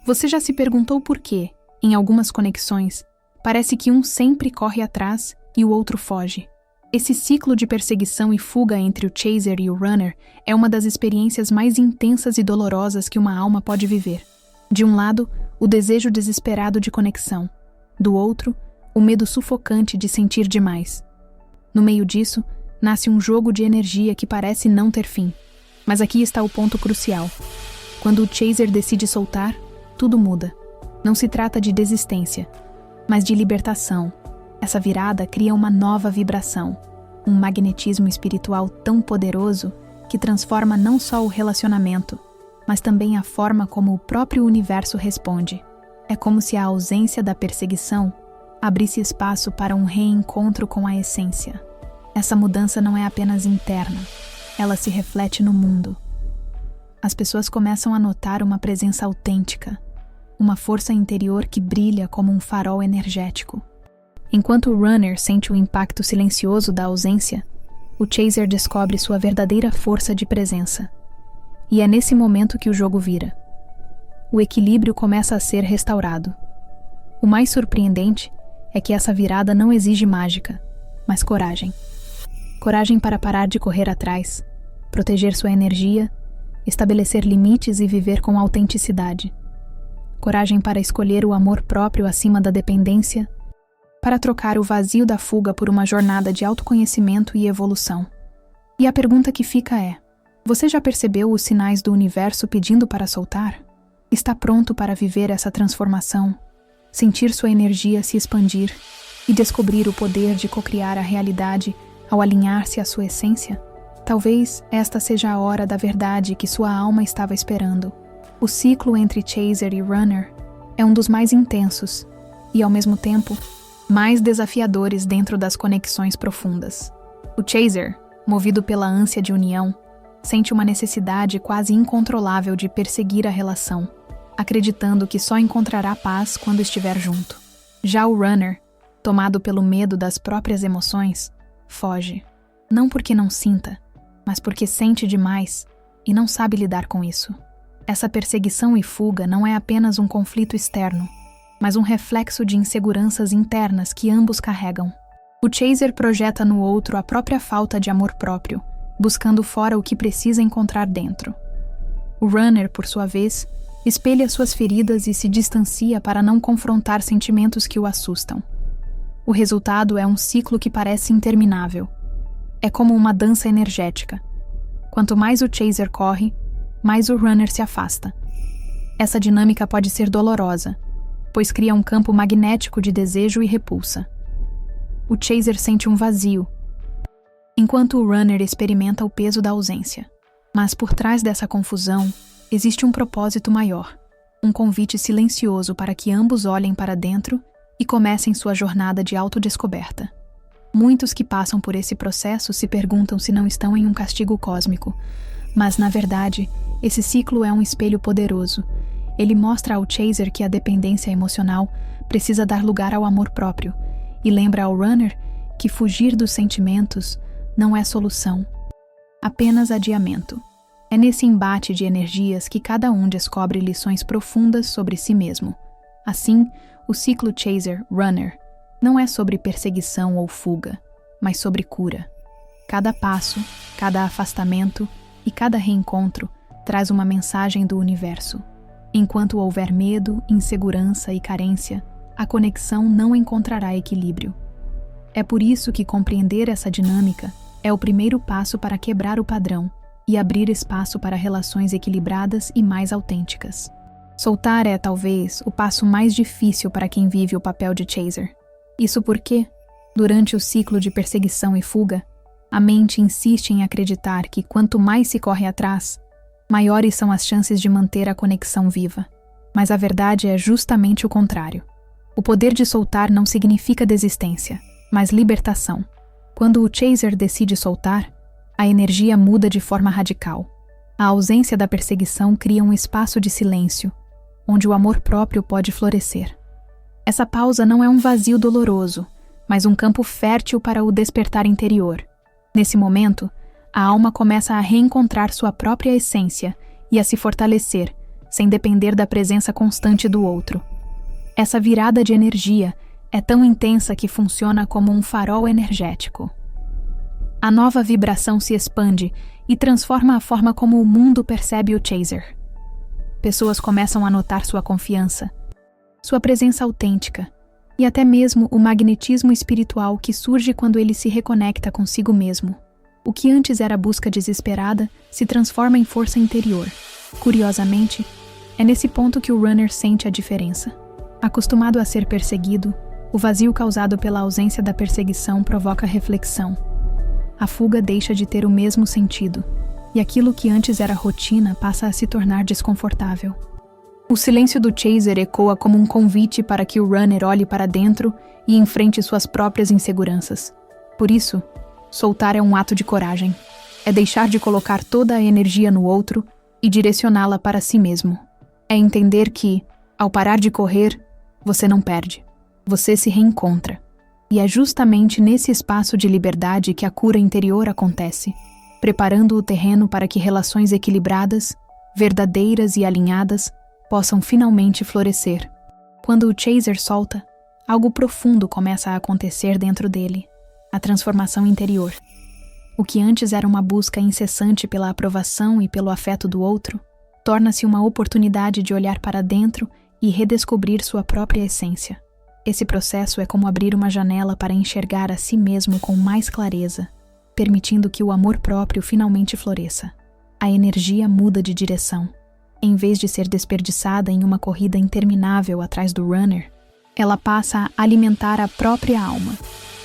Você já se perguntou por quê, em algumas conexões, parece que um sempre corre atrás e o outro foge? Esse ciclo de perseguição e fuga entre o chaser e o runner é uma das experiências mais intensas e dolorosas que uma alma pode viver. De um lado, o desejo desesperado de conexão. Do outro, o medo sufocante de sentir demais. No meio disso, nasce um jogo de energia que parece não ter fim. Mas aqui está o ponto crucial. Quando o chaser decide soltar, tudo muda. Não se trata de desistência, mas de libertação. Essa virada cria uma nova vibração, um magnetismo espiritual tão poderoso que transforma não só o relacionamento, mas também a forma como o próprio universo responde. É como se a ausência da perseguição abrisse espaço para um reencontro com a essência. Essa mudança não é apenas interna, ela se reflete no mundo. As pessoas começam a notar uma presença autêntica, uma força interior que brilha como um farol energético. Enquanto o runner sente o impacto silencioso da ausência, o chaser descobre sua verdadeira força de presença. E é nesse momento que o jogo vira. O equilíbrio começa a ser restaurado. O mais surpreendente é que essa virada não exige mágica, mas coragem. Coragem para parar de correr atrás, proteger sua energia, estabelecer limites e viver com autenticidade. Coragem para escolher o amor próprio acima da dependência, para trocar o vazio da fuga por uma jornada de autoconhecimento e evolução. E a pergunta que fica é: você já percebeu os sinais do universo pedindo para soltar? Está pronto para viver essa transformação, sentir sua energia se expandir e descobrir o poder de cocriar a realidade ao alinhar-se à sua essência? Talvez esta seja a hora da verdade que sua alma estava esperando. O ciclo entre chaser e runner é um dos mais intensos e, ao mesmo tempo, mais desafiadores dentro das conexões profundas. O chaser, movido pela ânsia de união, sente uma necessidade quase incontrolável de perseguir a relação, acreditando que só encontrará paz quando estiver junto. Já o runner, tomado pelo medo das próprias emoções, foge. Não porque não sinta, mas porque sente demais e não sabe lidar com isso. Essa perseguição e fuga não é apenas um conflito externo, mas um reflexo de inseguranças internas que ambos carregam. O chaser projeta no outro a própria falta de amor próprio, buscando fora o que precisa encontrar dentro. O runner, por sua vez, espelha suas feridas e se distancia para não confrontar sentimentos que o assustam. O resultado é um ciclo que parece interminável. É como uma dança energética. Quanto mais o chaser corre, mais o runner se afasta. Essa dinâmica pode ser dolorosa, pois cria um campo magnético de desejo e repulsa. O chaser sente um vazio, enquanto o runner experimenta o peso da ausência. Mas por trás dessa confusão, existe um propósito maior, um convite silencioso para que ambos olhem para dentro e comecem sua jornada de autodescoberta. Muitos que passam por esse processo se perguntam se não estão em um castigo cósmico, mas, na verdade, esse ciclo é um espelho poderoso. Ele mostra ao chaser que a dependência emocional precisa dar lugar ao amor próprio e lembra ao runner que fugir dos sentimentos não é solução, apenas adiamento. É nesse embate de energias que cada um descobre lições profundas sobre si mesmo. Assim, o ciclo chaser-runner não é sobre perseguição ou fuga, mas sobre cura. Cada passo, cada afastamento e cada reencontro traz uma mensagem do universo. Enquanto houver medo, insegurança e carência, a conexão não encontrará equilíbrio. É por isso que compreender essa dinâmica é o primeiro passo para quebrar o padrão e abrir espaço para relações equilibradas e mais autênticas. Soltar é, talvez, o passo mais difícil para quem vive o papel de chaser. Isso porque, durante o ciclo de perseguição e fuga, a mente insiste em acreditar que quanto mais se corre atrás, maiores são as chances de manter a conexão viva. Mas a verdade é justamente o contrário. O poder de soltar não significa desistência, mas libertação. Quando o chaser decide soltar, a energia muda de forma radical. A ausência da perseguição cria um espaço de silêncio, onde o amor próprio pode florescer. Essa pausa não é um vazio doloroso, mas um campo fértil para o despertar interior. Nesse momento, a alma começa a reencontrar sua própria essência e a se fortalecer, sem depender da presença constante do outro. Essa virada de energia é tão intensa que funciona como um farol energético. A nova vibração se expande e transforma a forma como o mundo percebe o Chaser. Pessoas começam a notar sua confiança, sua presença autêntica e até mesmo o magnetismo espiritual que surge quando ele se reconecta consigo mesmo. O que antes era busca desesperada se transforma em força interior. Curiosamente, é nesse ponto que o runner sente a diferença. Acostumado a ser perseguido, o vazio causado pela ausência da perseguição provoca reflexão. A fuga deixa de ter o mesmo sentido, e aquilo que antes era rotina passa a se tornar desconfortável. O silêncio do Chaser ecoa como um convite para que o runner olhe para dentro e enfrente suas próprias inseguranças. Por isso, soltar é um ato de coragem. É deixar de colocar toda a energia no outro e direcioná-la para si mesmo. É entender que, ao parar de correr, você não perde. Você se reencontra. E é justamente nesse espaço de liberdade que a cura interior acontece, preparando o terreno para que relações equilibradas, verdadeiras e alinhadas possam finalmente florescer. Quando o Chaser solta, algo profundo começa a acontecer dentro dele, a transformação interior. O que antes era uma busca incessante pela aprovação e pelo afeto do outro, torna-se uma oportunidade de olhar para dentro e redescobrir sua própria essência. Esse processo é como abrir uma janela para enxergar a si mesmo com mais clareza, permitindo que o amor próprio finalmente floresça. A energia muda de direção. Em vez de ser desperdiçada em uma corrida interminável atrás do runner, ela passa a alimentar a própria alma.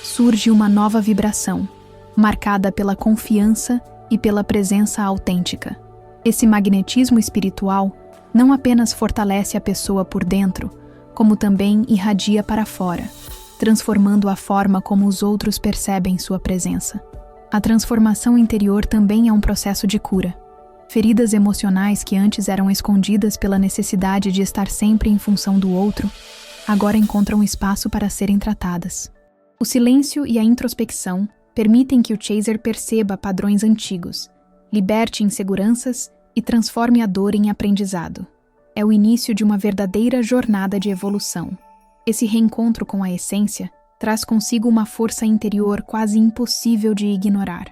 Surge uma nova vibração, marcada pela confiança e pela presença autêntica. Esse magnetismo espiritual não apenas fortalece a pessoa por dentro, como também irradia para fora, transformando a forma como os outros percebem sua presença. A transformação interior também é um processo de cura. Feridas emocionais que antes eram escondidas pela necessidade de estar sempre em função do outro, agora encontram espaço para serem tratadas. O silêncio e a introspecção permitem que o Chaser perceba padrões antigos, liberte inseguranças e transforme a dor em aprendizado. É o início de uma verdadeira jornada de evolução. Esse reencontro com a essência traz consigo uma força interior quase impossível de ignorar.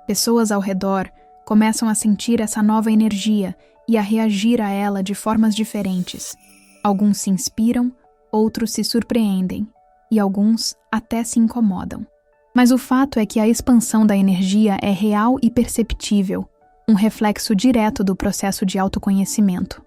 Pessoas ao redor começam a sentir essa nova energia e a reagir a ela de formas diferentes. Alguns se inspiram, outros se surpreendem, e alguns até se incomodam. Mas o fato é que a expansão da energia é real e perceptível, um reflexo direto do processo de autoconhecimento.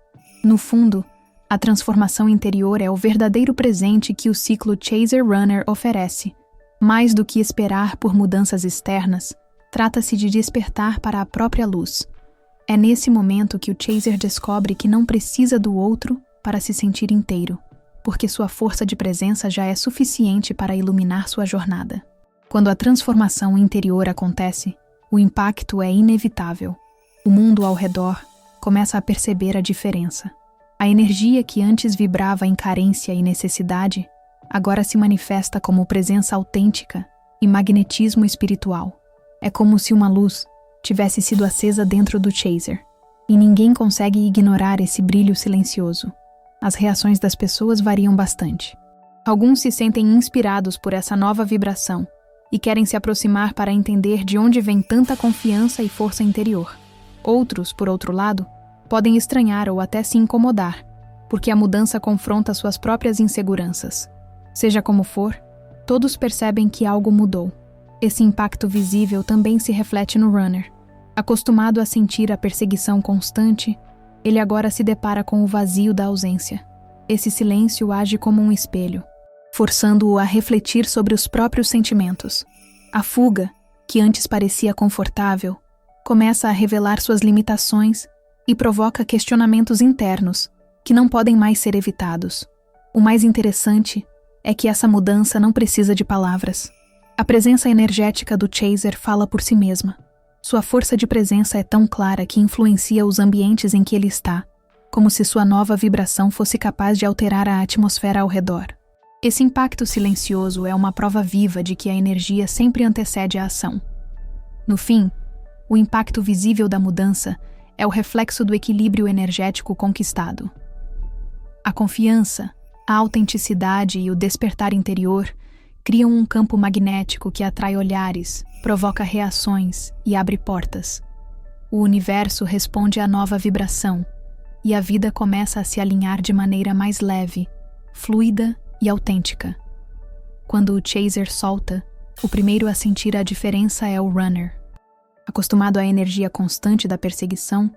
No fundo, a transformação interior é o verdadeiro presente que o ciclo Chaser-Runner oferece. Mais do que esperar por mudanças externas, trata-se de despertar para a própria luz. É nesse momento que o Chaser descobre que não precisa do outro para se sentir inteiro, porque sua força de presença já é suficiente para iluminar sua jornada. Quando a transformação interior acontece, o impacto é inevitável. O mundo ao redor começa a perceber a diferença. A energia que antes vibrava em carência e necessidade, agora se manifesta como presença autêntica e magnetismo espiritual. É como se uma luz tivesse sido acesa dentro do Chaser, e ninguém consegue ignorar esse brilho silencioso. As reações das pessoas variam bastante. Alguns se sentem inspirados por essa nova vibração e querem se aproximar para entender de onde vem tanta confiança e força interior. Outros, por outro lado, podem estranhar ou até se incomodar, porque a mudança confronta suas próprias inseguranças. Seja como for, todos percebem que algo mudou. Esse impacto visível também se reflete no runner. Acostumado a sentir a perseguição constante, ele agora se depara com o vazio da ausência. Esse silêncio age como um espelho, forçando-o a refletir sobre os próprios sentimentos. A fuga, que antes parecia confortável, começa a revelar suas limitações e provoca questionamentos internos, que não podem mais ser evitados. O mais interessante é que essa mudança não precisa de palavras. A presença energética do Chaser fala por si mesma. Sua força de presença é tão clara que influencia os ambientes em que ele está, como se sua nova vibração fosse capaz de alterar a atmosfera ao redor. Esse impacto silencioso é uma prova viva de que a energia sempre antecede a ação. No fim, o impacto visível da mudança é o reflexo do equilíbrio energético conquistado. A confiança, a autenticidade e o despertar interior criam um campo magnético que atrai olhares, provoca reações e abre portas. O universo responde à nova vibração e a vida começa a se alinhar de maneira mais leve, fluida e autêntica. Quando o chaser solta, o primeiro a sentir a diferença é o runner. Acostumado à energia constante da perseguição,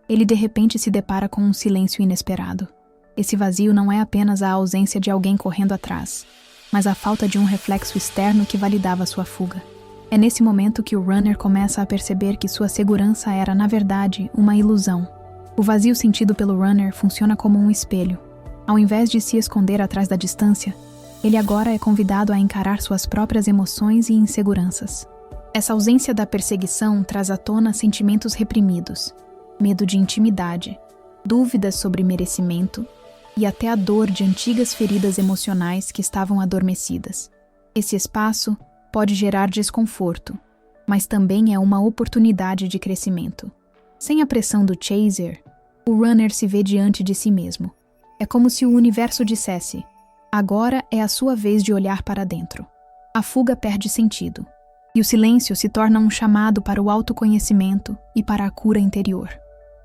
ele de repente se depara com um silêncio inesperado. Esse vazio não é apenas a ausência de alguém correndo atrás, mas a falta de um reflexo externo que validava sua fuga. É nesse momento que o runner começa a perceber que sua segurança era, na verdade, uma ilusão. O vazio sentido pelo runner funciona como um espelho. Ao invés de se esconder atrás da distância, ele agora é convidado a encarar suas próprias emoções e inseguranças. Essa ausência da perseguição traz à tona sentimentos reprimidos, medo de intimidade, dúvidas sobre merecimento e até a dor de antigas feridas emocionais que estavam adormecidas. Esse espaço pode gerar desconforto, mas também é uma oportunidade de crescimento. Sem a pressão do chaser, o runner se vê diante de si mesmo. É como se o universo dissesse: agora é a sua vez de olhar para dentro. A fuga perde sentido, e o silêncio se torna um chamado para o autoconhecimento e para a cura interior.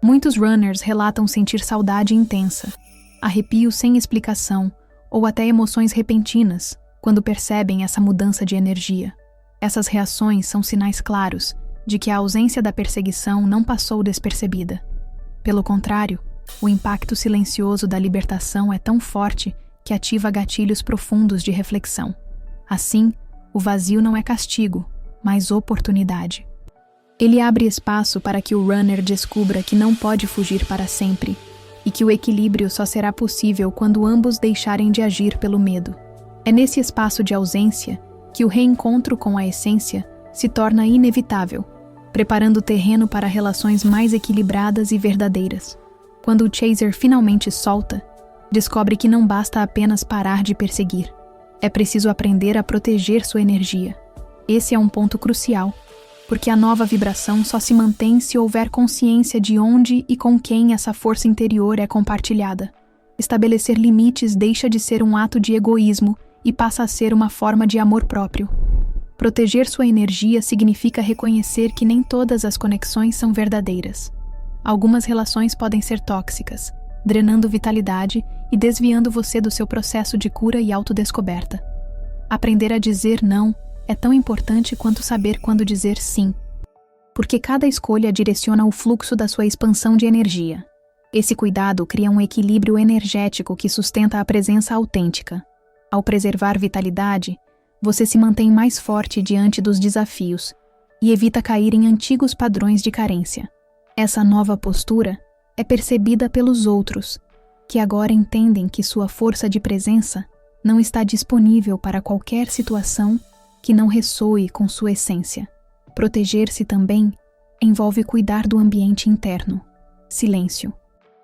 Muitos runners relatam sentir saudade intensa, arrepios sem explicação ou até emoções repentinas quando percebem essa mudança de energia. Essas reações são sinais claros de que a ausência da perseguição não passou despercebida. Pelo contrário, o impacto silencioso da libertação é tão forte que ativa gatilhos profundos de reflexão. Assim, o vazio não é castigo, mas oportunidade. Ele abre espaço para que o runner descubra que não pode fugir para sempre e que o equilíbrio só será possível quando ambos deixarem de agir pelo medo. É nesse espaço de ausência que o reencontro com a essência se torna inevitável, preparando o terreno para relações mais equilibradas e verdadeiras. Quando o chaser finalmente solta, descobre que não basta apenas parar de perseguir. É preciso aprender a proteger sua energia. Esse é um ponto crucial, porque a nova vibração só se mantém se houver consciência de onde e com quem essa força interior é compartilhada. Estabelecer limites deixa de ser um ato de egoísmo e passa a ser uma forma de amor próprio. Proteger sua energia significa reconhecer que nem todas as conexões são verdadeiras. Algumas relações podem ser tóxicas, drenando vitalidade e desviando você do seu processo de cura e autodescoberta. Aprender a dizer não é tão importante quanto saber quando dizer sim, porque cada escolha direciona o fluxo da sua expansão de energia. Esse cuidado cria um equilíbrio energético que sustenta a presença autêntica. Ao preservar vitalidade, você se mantém mais forte diante dos desafios e evita cair em antigos padrões de carência. Essa nova postura é percebida pelos outros, que agora entendem que sua força de presença não está disponível para qualquer situação que não ressoe com sua essência. Proteger-se também envolve cuidar do ambiente interno. Silêncio.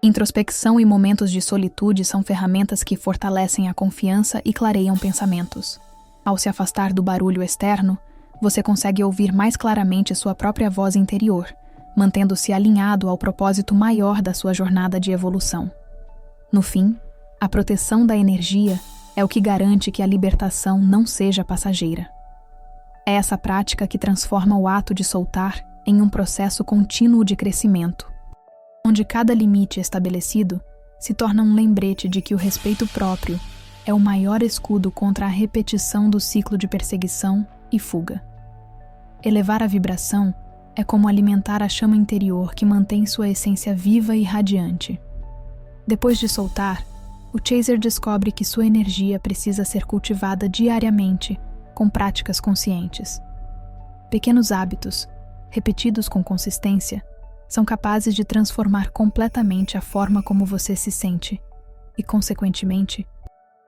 Introspecção e momentos de solitude são ferramentas que fortalecem a confiança e clareiam pensamentos. Ao se afastar do barulho externo, você consegue ouvir mais claramente sua própria voz interior, mantendo-se alinhado ao propósito maior da sua jornada de evolução. No fim, a proteção da energia é o que garante que a libertação não seja passageira. É essa prática que transforma o ato de soltar em um processo contínuo de crescimento, onde cada limite estabelecido se torna um lembrete de que o respeito próprio é o maior escudo contra a repetição do ciclo de perseguição e fuga. Elevar a vibração é como alimentar a chama interior que mantém sua essência viva e radiante. Depois de soltar, o chaser descobre que sua energia precisa ser cultivada diariamente com práticas conscientes. Pequenos hábitos, repetidos com consistência, são capazes de transformar completamente a forma como você se sente e, consequentemente,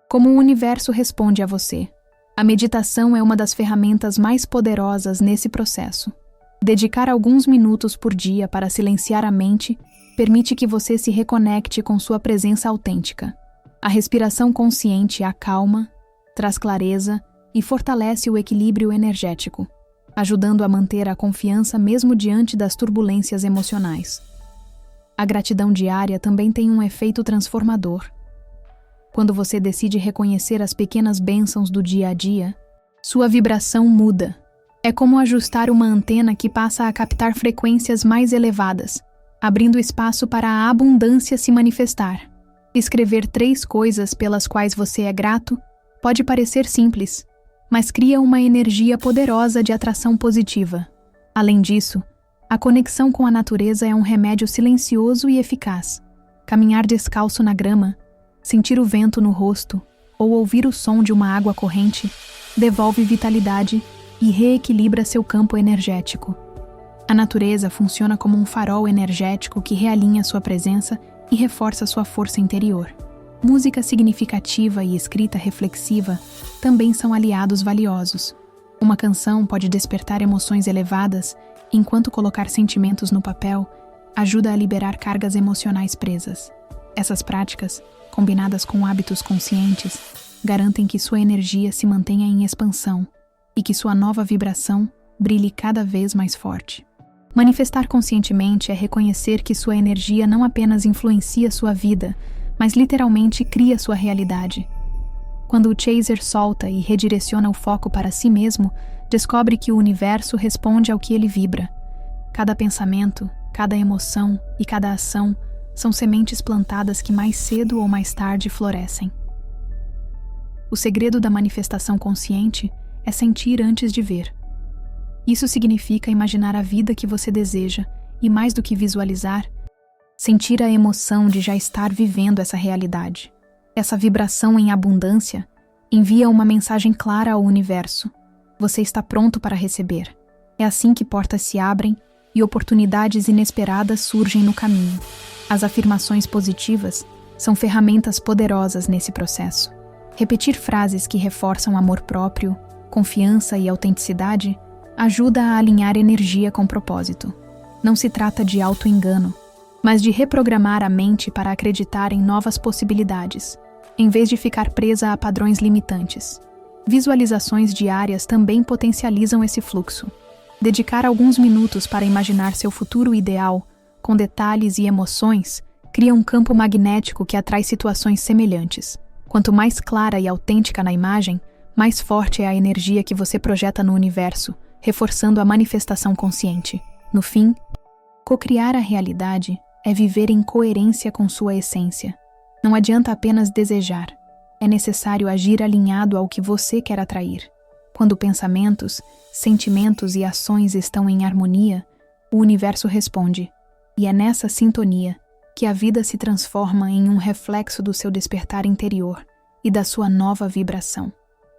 como o universo responde a você. A meditação é uma das ferramentas mais poderosas nesse processo. Dedicar alguns minutos por dia para silenciar a mente permite que você se reconecte com sua presença autêntica. A respiração consciente acalma, traz clareza e fortalece o equilíbrio energético, ajudando a manter a confiança mesmo diante das turbulências emocionais. A gratidão diária também tem um efeito transformador. Quando você decide reconhecer as pequenas bênçãos do dia a dia, sua vibração muda. É como ajustar uma antena que passa a captar frequências mais elevadas, abrindo espaço para a abundância se manifestar. Escrever 3 coisas pelas quais você é grato pode parecer simples, mas cria uma energia poderosa de atração positiva. Além disso, a conexão com a natureza é um remédio silencioso e eficaz. Caminhar descalço na grama, sentir o vento no rosto ou ouvir o som de uma água corrente devolve vitalidade e reequilibra seu campo energético. A natureza funciona como um farol energético que realinha sua presença e reforça sua força interior. Música significativa e escrita reflexiva também são aliados valiosos. Uma canção pode despertar emoções elevadas, enquanto colocar sentimentos no papel ajuda a liberar cargas emocionais presas. Essas práticas, combinadas com hábitos conscientes, garantem que sua energia se mantenha em expansão e que sua nova vibração brilhe cada vez mais forte. Manifestar conscientemente é reconhecer que sua energia não apenas influencia sua vida, mas literalmente cria sua realidade. Quando o chaser solta e redireciona o foco para si mesmo, descobre que o universo responde ao que ele vibra. Cada pensamento, cada emoção e cada ação são sementes plantadas que mais cedo ou mais tarde florescem. O segredo da manifestação consciente é sentir antes de ver. Isso significa imaginar a vida que você deseja e, mais do que visualizar, sentir a emoção de já estar vivendo essa realidade. Essa vibração em abundância envia uma mensagem clara ao universo. Você está pronto para receber. É assim que portas se abrem e oportunidades inesperadas surgem no caminho. As afirmações positivas são ferramentas poderosas nesse processo. Repetir frases que reforçam amor próprio, confiança e autenticidade ajuda a alinhar energia com propósito. Não se trata de auto-engano, mas de reprogramar a mente para acreditar em novas possibilidades, em vez de ficar presa a padrões limitantes. Visualizações diárias também potencializam esse fluxo. Dedicar alguns minutos para imaginar seu futuro ideal, com detalhes e emoções, cria um campo magnético que atrai situações semelhantes. Quanto mais clara e autêntica na imagem, mais forte é a energia que você projeta no universo, reforçando a manifestação consciente. No fim, cocriar a realidade é viver em coerência com sua essência. Não adianta apenas desejar. É necessário agir alinhado ao que você quer atrair. Quando pensamentos, sentimentos e ações estão em harmonia, o universo responde. E é nessa sintonia que a vida se transforma em um reflexo do seu despertar interior e da sua nova vibração.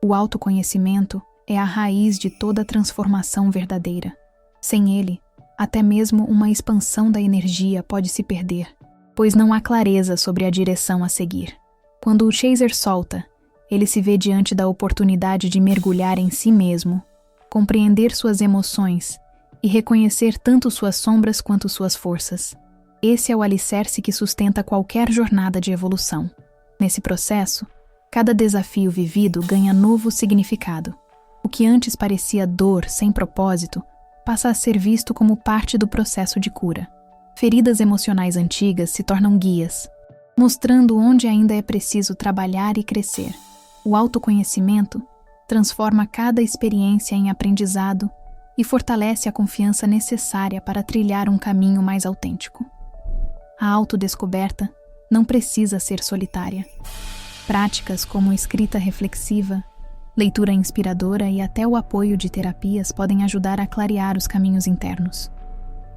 O autoconhecimento é a raiz de toda transformação verdadeira. Sem ele, até mesmo uma expansão da energia pode se perder, pois não há clareza sobre a direção a seguir. Quando o chaser solta, ele se vê diante da oportunidade de mergulhar em si mesmo, compreender suas emoções e reconhecer tanto suas sombras quanto suas forças. Esse é o alicerce que sustenta qualquer jornada de evolução. Nesse processo, cada desafio vivido ganha novo significado. O que antes parecia dor sem propósito passa a ser visto como parte do processo de cura. Feridas emocionais antigas se tornam guias, mostrando onde ainda é preciso trabalhar e crescer. O autoconhecimento transforma cada experiência em aprendizado e fortalece a confiança necessária para trilhar um caminho mais autêntico. A autodescoberta não precisa ser solitária. Práticas como escrita reflexiva, leitura inspiradora e até o apoio de terapias podem ajudar a clarear os caminhos internos.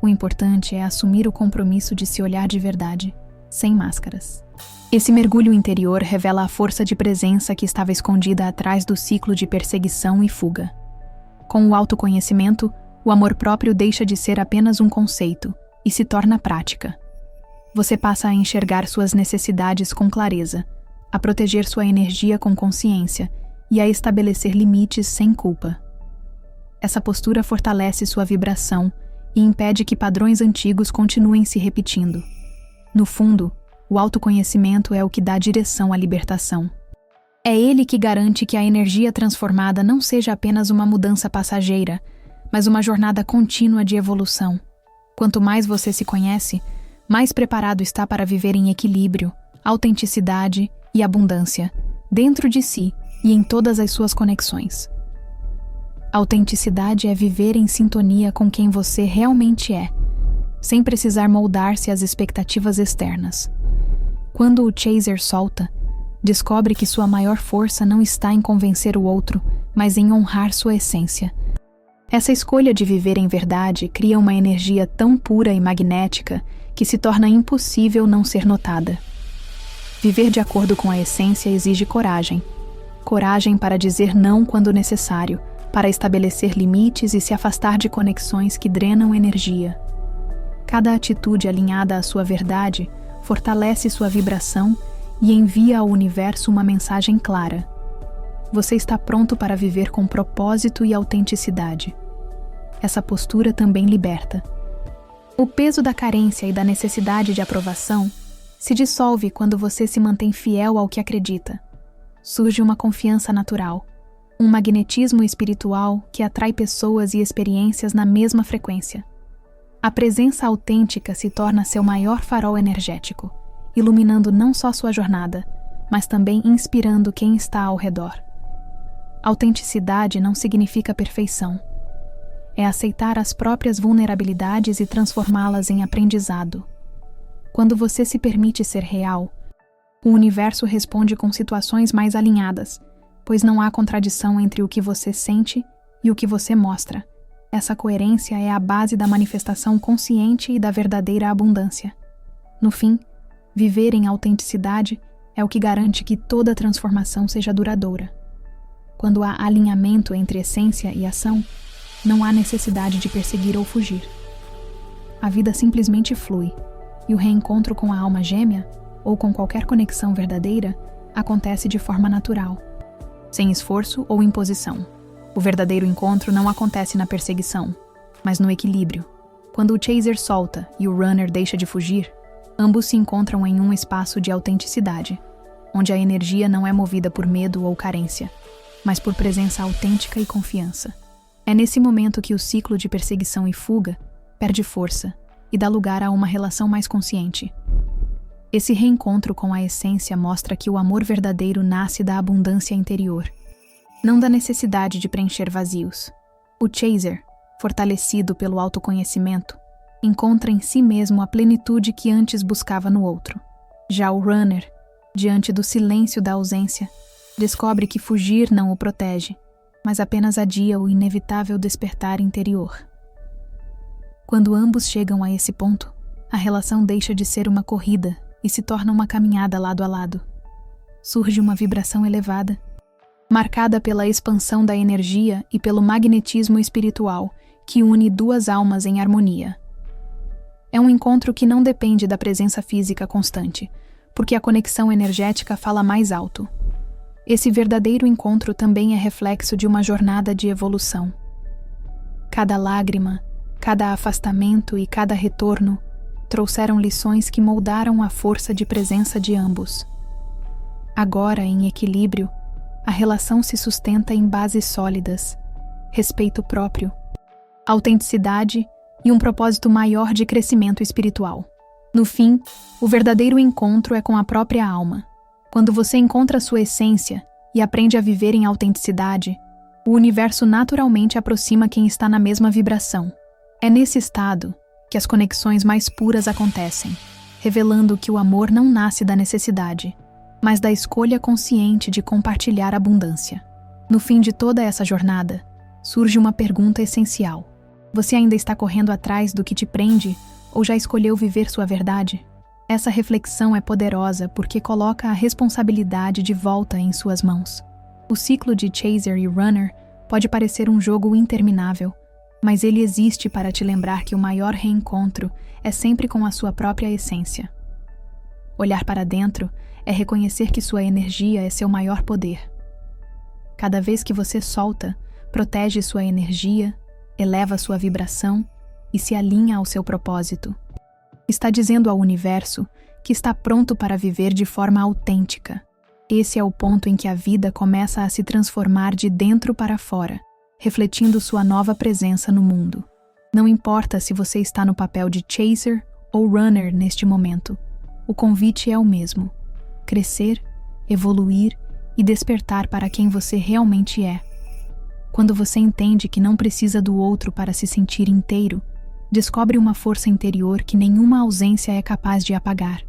O importante é assumir o compromisso de se olhar de verdade, sem máscaras. Esse mergulho interior revela a força de presença que estava escondida atrás do ciclo de perseguição e fuga. Com o autoconhecimento, o amor próprio deixa de ser apenas um conceito e se torna prática. Você passa a enxergar suas necessidades com clareza, a proteger sua energia com consciência e a estabelecer limites sem culpa. Essa postura fortalece sua vibração e impede que padrões antigos continuem se repetindo. No fundo, o autoconhecimento é o que dá direção à libertação. É ele que garante que a energia transformada não seja apenas uma mudança passageira, mas uma jornada contínua de evolução. Quanto mais você se conhece, mais preparado está para viver em equilíbrio, autenticidade e abundância, dentro de si e em todas as suas conexões. Autenticidade é viver em sintonia com quem você realmente é, sem precisar moldar-se às expectativas externas. Quando o chaser solta, descobre que sua maior força não está em convencer o outro, mas em honrar sua essência. Essa escolha de viver em verdade cria uma energia tão pura e magnética que se torna impossível não ser notada. Viver de acordo com a essência exige coragem. Coragem para dizer não quando necessário, para estabelecer limites e se afastar de conexões que drenam energia. Cada atitude alinhada à sua verdade fortalece sua vibração e envia ao universo uma mensagem clara. Você está pronto para viver com propósito e autenticidade. Essa postura também liberta. O peso da carência e da necessidade de aprovação se dissolve quando você se mantém fiel ao que acredita. Surge uma confiança natural, um magnetismo espiritual que atrai pessoas e experiências na mesma frequência. A presença autêntica se torna seu maior farol energético, iluminando não só sua jornada, mas também inspirando quem está ao redor. Autenticidade não significa perfeição. É aceitar as próprias vulnerabilidades e transformá-las em aprendizado. Quando você se permite ser real, o universo responde com situações mais alinhadas, pois não há contradição entre o que você sente e o que você mostra. Essa coerência é a base da manifestação consciente e da verdadeira abundância. No fim, viver em autenticidade é o que garante que toda transformação seja duradoura. Quando há alinhamento entre essência e ação, não há necessidade de perseguir ou fugir. A vida simplesmente flui, e o reencontro com a alma gêmea, ou com qualquer conexão verdadeira, acontece de forma natural, sem esforço ou imposição. O verdadeiro encontro não acontece na perseguição, mas no equilíbrio. Quando o chaser solta e o runner deixa de fugir, ambos se encontram em um espaço de autenticidade, onde a energia não é movida por medo ou carência, mas por presença autêntica e confiança. É nesse momento que o ciclo de perseguição e fuga perde força e dá lugar a uma relação mais consciente. Esse reencontro com a essência mostra que o amor verdadeiro nasce da abundância interior, não da necessidade de preencher vazios. O chaser, fortalecido pelo autoconhecimento, encontra em si mesmo a plenitude que antes buscava no outro. Já o runner, diante do silêncio da ausência, descobre que fugir não o protege, mas apenas adia o inevitável despertar interior. Quando ambos chegam a esse ponto, a relação deixa de ser uma corrida e se torna uma caminhada lado a lado. Surge uma vibração elevada, marcada pela expansão da energia e pelo magnetismo espiritual que une duas almas em harmonia. É um encontro que não depende da presença física constante, porque a conexão energética fala mais alto. Esse verdadeiro encontro também é reflexo de uma jornada de evolução. Cada lágrima, cada afastamento e cada retorno trouxeram lições que moldaram a força de presença de ambos. Agora, em equilíbrio, a relação se sustenta em bases sólidas, respeito próprio, autenticidade e um propósito maior de crescimento espiritual. No fim, o verdadeiro encontro é com a própria alma. Quando você encontra sua essência e aprende a viver em autenticidade, o universo naturalmente aproxima quem está na mesma vibração. É nesse estado que as conexões mais puras acontecem, revelando que o amor não nasce da necessidade, mas da escolha consciente de compartilhar abundância. No fim de toda essa jornada, surge uma pergunta essencial. Você ainda está correndo atrás do que te prende ou já escolheu viver sua verdade? Essa reflexão é poderosa porque coloca a responsabilidade de volta em suas mãos. O ciclo de chaser e runner pode parecer um jogo interminável, mas ele existe para te lembrar que o maior reencontro é sempre com a sua própria essência. Olhar para dentro é reconhecer que sua energia é seu maior poder. Cada vez que você solta, protege sua energia, eleva sua vibração e se alinha ao seu propósito. Está dizendo ao universo que está pronto para viver de forma autêntica. Esse é o ponto em que a vida começa a se transformar de dentro para fora, refletindo sua nova presença no mundo. Não importa se você está no papel de chaser ou runner neste momento, o convite é o mesmo: crescer, evoluir e despertar para quem você realmente é. Quando você entende que não precisa do outro para se sentir inteiro, descobre uma força interior que nenhuma ausência é capaz de apagar.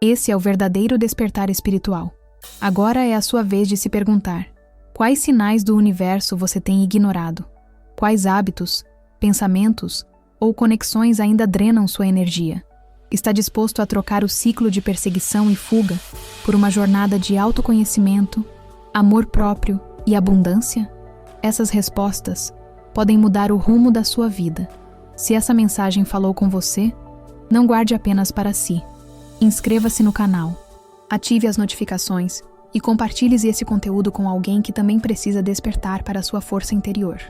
Esse é o verdadeiro despertar espiritual. Agora é a sua vez de se perguntar: quais sinais do universo você tem ignorado? Quais hábitos, pensamentos ou conexões ainda drenam sua energia? Está disposto a trocar o ciclo de perseguição e fuga por uma jornada de autoconhecimento, amor próprio e abundância? Essas respostas podem mudar o rumo da sua vida. Se essa mensagem falou com você, não guarde apenas para si. Inscreva-se no canal, ative as notificações e compartilhe esse conteúdo com alguém que também precisa despertar para a sua força interior.